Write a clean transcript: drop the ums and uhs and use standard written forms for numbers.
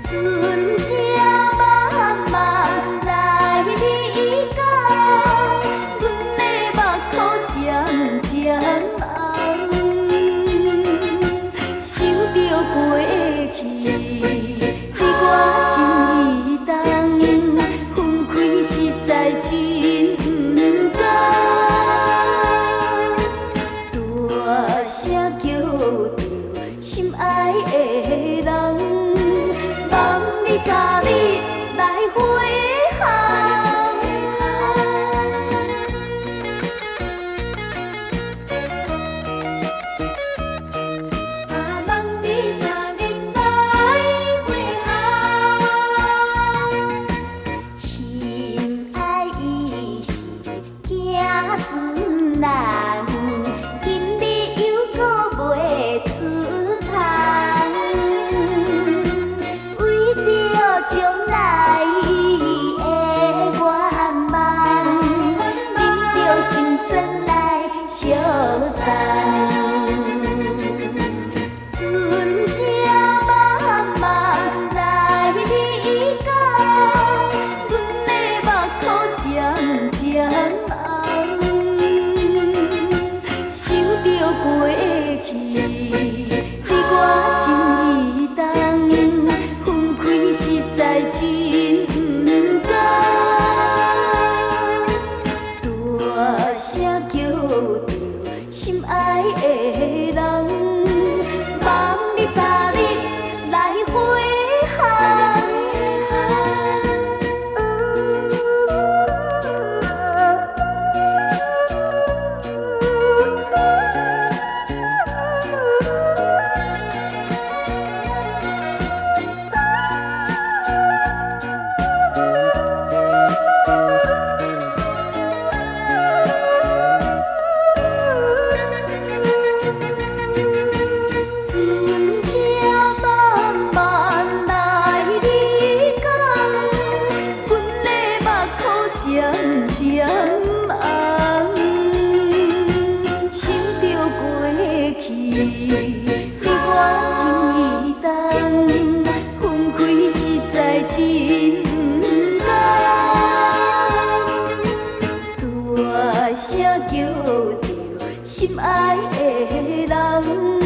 船只慢慢来你港，阮的目眶渐渐红，想着过去，对我真意重，分开实在真不甘，大声叫着心爱的人，望你早日来回航。望你早日来回航。心爱伊是行船人，今日犹阁袂出航，为着将来的愿望，拎着心酸来相送。船只慢慢来你港，阮的目眶渐渐红，想着过去，对我真意重，分开实在真不甘，大声叫着心爱的人，望你早日来回航。船只慢慢来你港，阮的目眶渐渐红，想着过去，对我真意重，分开实在真不甘，大声叫着心爱的人。